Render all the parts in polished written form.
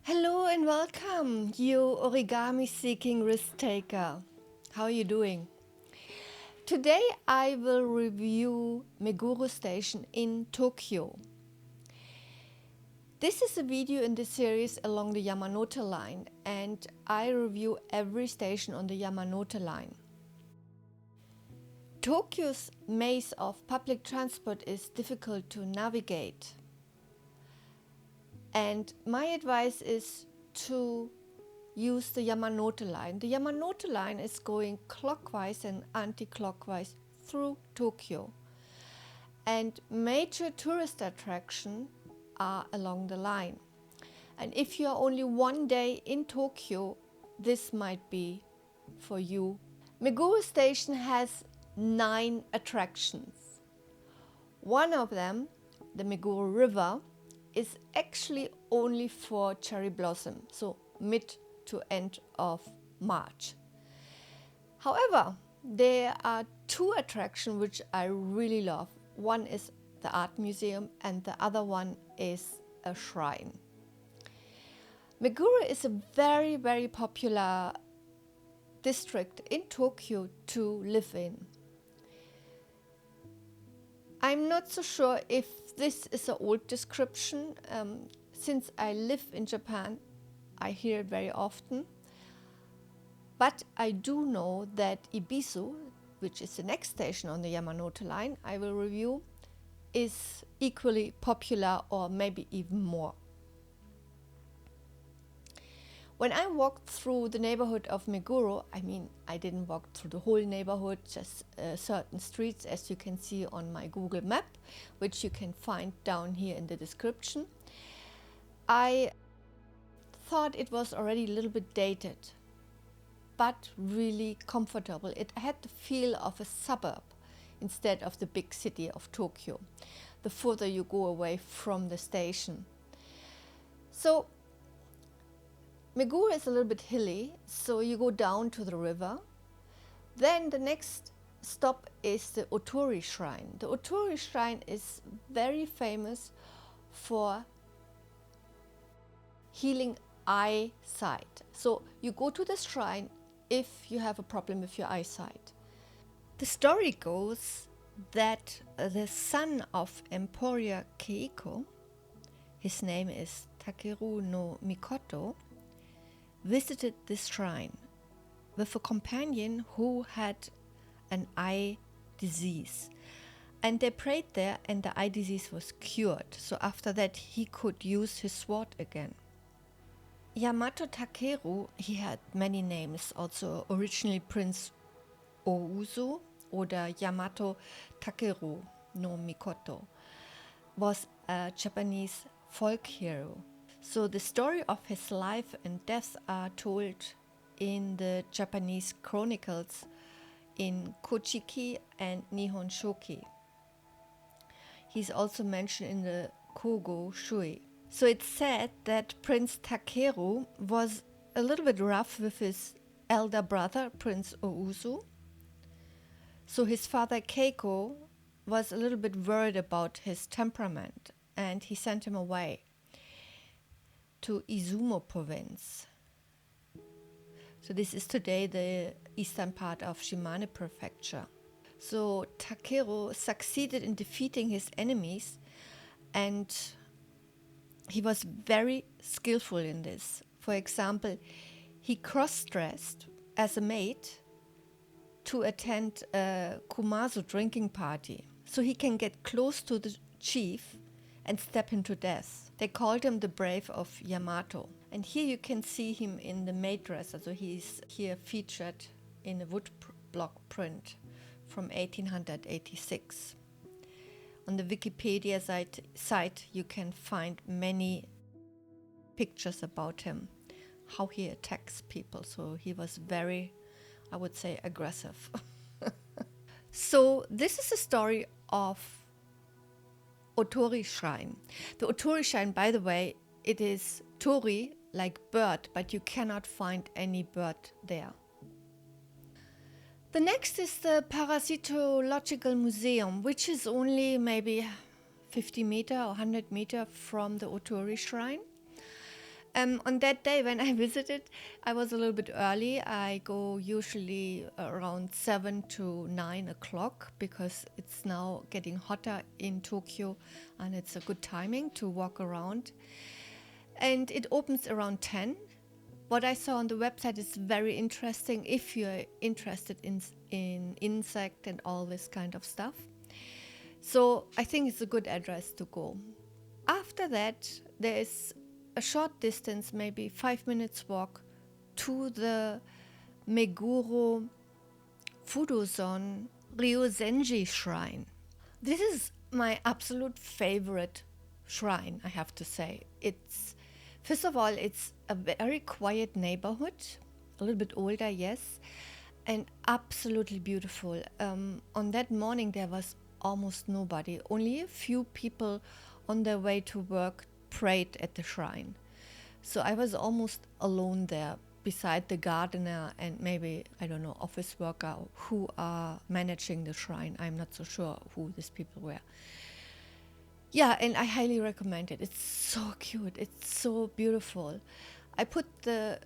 Hello and welcome, you origami-seeking risk-taker. How are you doing? Today I will review Meguro Station in Tokyo. This is a video in the series along the Yamanote Line, and I review every station on the Yamanote Line. Tokyo's maze of public transport is difficult to navigate. And my advice is to use the Yamanote Line. The Yamanote Line is going clockwise and anti-clockwise through Tokyo. And major tourist attractions are along the line. And if you are only one day in Tokyo, this might be for you. Meguro Station has 9 attractions. One of them, the Meguro River, is actually only for cherry blossom, so mid to end of March. However, there are 2 attractions which I really love. One is the art museum and the other one is a shrine. Meguro is a very, very popular district in Tokyo to live in. I'm not so sure if this is an old description. Since I live in Japan, I hear it very often. But I do know that Ibisu, which is the next station on the Yamanote Line I will review, is equally popular or maybe even more. When I walked through the neighborhood of Meguro, I didn't walk through the whole neighborhood, just certain streets, as you can see on my Google map, which you can find down here in the description. I thought it was already a little bit dated, but really comfortable. It had the feel of a suburb instead of the big city of Tokyo, the further you go away from the station. So Meguro is a little bit hilly, so you go down to the river. Then the next stop is the Otori Shrine. The Otori Shrine is very famous for healing eyesight. So you go to the shrine if you have a problem with your eyesight. The story goes that the son of Emperor Keiko, his name is Takeru no Mikoto, visited this shrine with a companion who had an eye disease. And they prayed there and the eye disease was cured. So after that he could use his sword again. Yamato Takeru, he had many names, also originally Prince Ouzo oder Yamato Takeru no Mikoto, was a Japanese folk hero. So the story of his life and death are told in the Japanese chronicles in Kochiki and Nihon Shoki. He's also mentioned in the Kogo Shui. So it's said that Prince Takeru was a little bit rough with his elder brother, Prince Ouzu. So his father Keiko was a little bit worried about his temperament and he sent him away to Izumo province. So this is today the eastern part of Shimane prefecture. So Takeru succeeded in defeating his enemies and he was very skillful in this. For example, he cross-dressed as a maid to attend a Kumasu drinking party. So he can get close to the chief and step him to death. They called him the Brave of Yamato. And here you can see him in the maid dress. So he's here featured in a wood block print from 1886. On the Wikipedia site you can find many pictures about him, how he attacks people. So he was very, I would say, aggressive. So this is the story of Otori Shrine. The Otori Shrine, by the way, it is Tori, like bird, but you cannot find any bird there. The next is the Parasitological Museum, which is only maybe 50 meter or 100 meter from the Otori Shrine. On that day when I visited, I was a little bit early. I go usually around 7 to 9 o'clock because it's now getting hotter in Tokyo and it's a good timing to walk around. And it opens around 10. What I saw on the website is very interesting if you're interested in insect and all this kind of stuff. So I think it's a good address to go. After that, there is a short distance, maybe 5 minutes walk, to the Meguro Fudozon Ryozenji shrine. This is my absolute favorite shrine, I have to say. First of all, it's a very quiet neighborhood, a little bit older, yes, and absolutely beautiful. On that morning, there was almost nobody. Only a few people on their way to work prayed at the shrine. So I was almost alone there beside the gardener and maybe, I don't know, office worker who are managing the shrine. I'm not so sure who these people were. Yeah, and I highly recommend it. It's so cute. It's so beautiful. I put the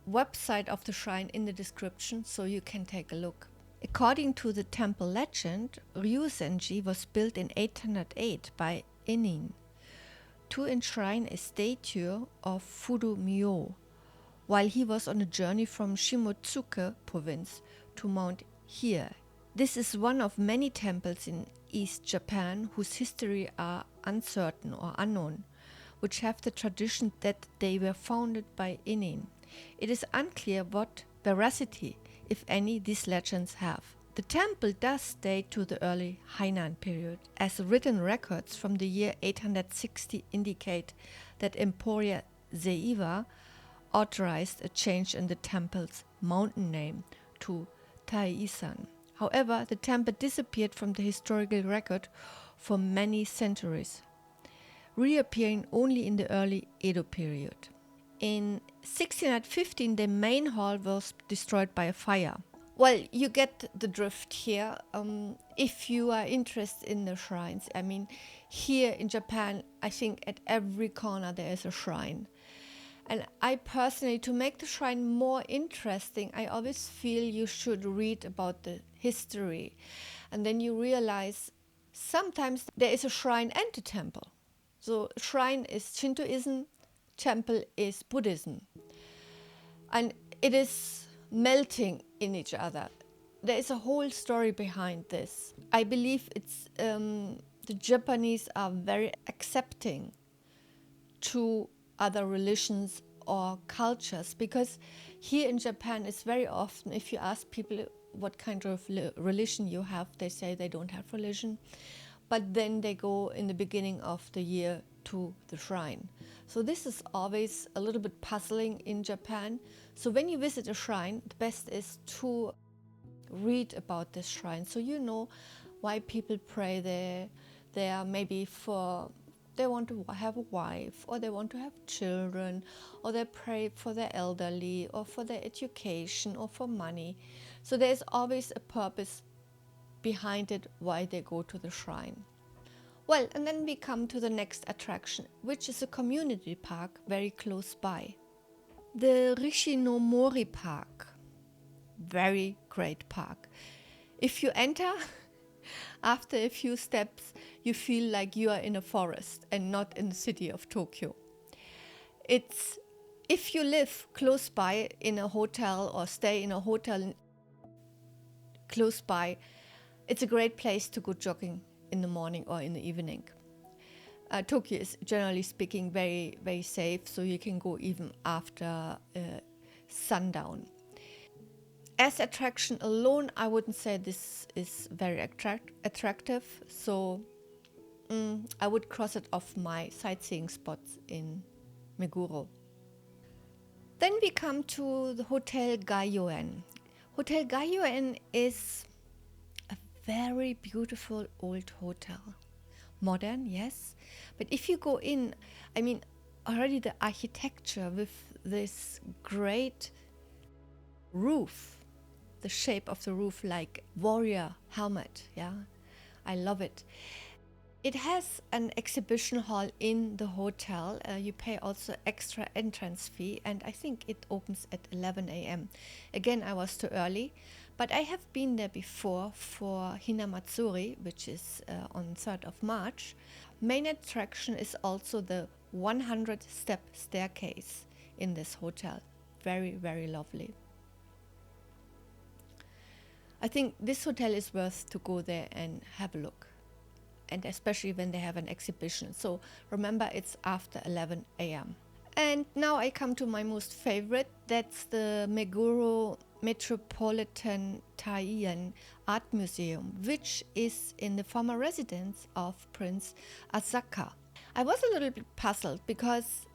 website of the shrine in the description so you can take a look. According to the temple legend, Ryuzenji was built in 808 by Enin to enshrine a statue of Fudumyo while he was on a journey from Shimotsuke province to Mount Hiei. This is one of many temples in East Japan whose history are uncertain or unknown, which have the tradition that they were founded by Enin. It is unclear what veracity, if any, these legends have. The temple does date to the early Hainan period, as written records from the year 860 indicate that Emperor Seiwa authorized a change in the temple's mountain name to Taiisan. However, the temple disappeared from the historical record for many centuries, reappearing only in the early Edo period. In 1615, the main hall was destroyed by a fire. Well, you get the drift here. If you are interested in the shrines, I mean, here in Japan, I think at every corner there is a shrine. And I personally, to make the shrine more interesting, I always feel you should read about the history. And then you realize sometimes there is a shrine and a temple. So shrine is Shintoism, temple is Buddhism. And it is melting in each other. There is a whole story behind this. I believe it's the Japanese are very accepting to other religions or cultures, because here in Japan it's very often, if you ask people what kind of religion you have, they say they don't have religion, but then they go in the beginning of the year to the shrine. So this is always a little bit puzzling in Japan. So when you visit a shrine, the best is to read about this shrine so you know why people pray there. They are maybe for they want to have a wife, or they want to have children, or they pray for their elderly, or for their education, or for money. So there's always a purpose behind it why they go to the shrine. Well, and then we come to the next attraction, which is a community park very close by. The Rishinomori Park. Very great park. If you enter, after a few steps, you feel like you are in a forest and not in the city of Tokyo. If you live close by in a hotel or stay in a hotel close by, it's a great place to go jogging in the morning or in the evening. Tokyo is generally speaking very, very safe, so you can go even after sundown. As attraction alone, I wouldn't say this is very attractive, so I would cross it off my sightseeing spots in Meguro. Then we come to the Hotel Gaioen. Hotel Gaioen is a very beautiful old hotel. Modern, yes, but if you go in, I mean, already the architecture with this great roof, the shape of the roof like warrior helmet, yeah, I love it. It has an exhibition hall in the hotel. You pay also extra entrance fee, and I think it opens at 11 a.m. Again, I was too early, but I have been there before for Hinamatsuri, which is on 3rd of March. Main attraction is also the 100-step staircase in this hotel. Very, very lovely. I think this hotel is worth to go there and have a look. And especially when they have an exhibition. So remember, it's after 11 a.m. And now I come to my most favorite. That's the Meguro Metropolitan Taiyan Art Museum, which is in the former residence of Prince Asaka. I was a little bit puzzled because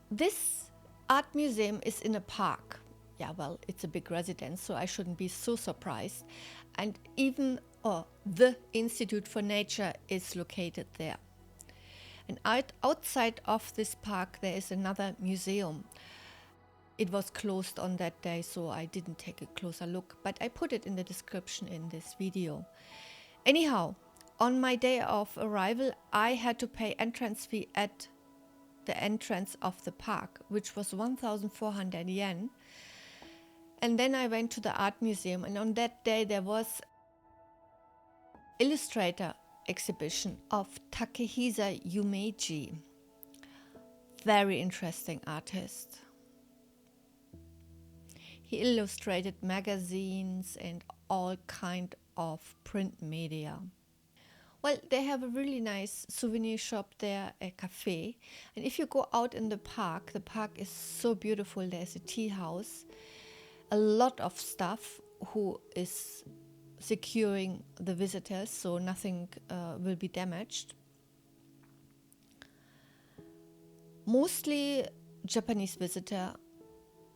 this art museum is in a park. Yeah, well, it's a big residence, so I shouldn't be so surprised. And even the Institute for Nature is located there. And outside of this park, there is another museum. It was closed on that day, so I didn't take a closer look, but I put it in the description in this video. Anyhow, on my day of arrival, I had to pay entrance fee at the entrance of the park, which was 1,400 yen. And then I went to the art museum, and on that day there was illustrator exhibition of Takehisa Yumeji. Very interesting artist. He illustrated magazines and all kind of print media. Well, they have a really nice souvenir shop there, a cafe. And if you go out in the park is so beautiful. There's a tea house, a lot of staff who is securing the visitors, so nothing will be damaged. Mostly Japanese visitor,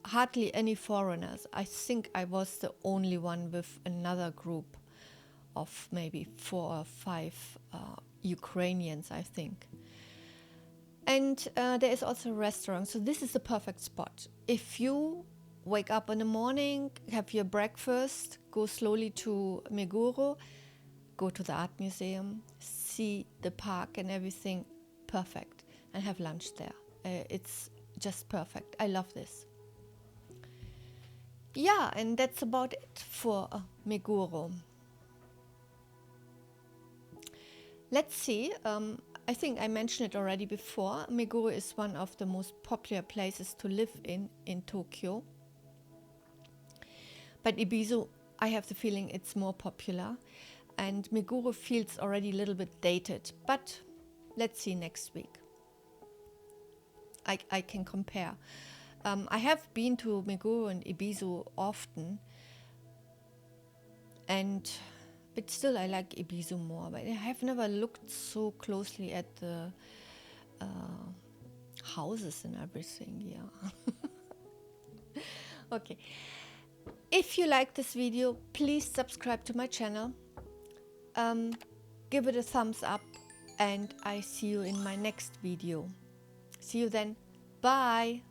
hardly any foreigners. I think I was the only one with another group of maybe 4 or 5 Ukrainians, I think. And there is also a restaurant, so this is the perfect spot. If you wake up in the morning, have your breakfast, go slowly to Meguro, go to the art museum, see the park and everything, perfect, and have lunch there. It's just perfect. I love this. Yeah, and that's about it for Meguro. Let's see. I think I mentioned it already before. Meguro is one of the most popular places to live in Tokyo. But Ibizu, I have the feeling it's more popular. And Meguro feels already a little bit dated. But let's see next week. I can compare. I have been to Meguro and Ibizu often. But still I like Ibizu more. But I have never looked so closely at the houses and everything. Yeah. Okay. If you like this video, please subscribe to my channel. Give it a thumbs up, and I see you in my next video. See you then. Bye.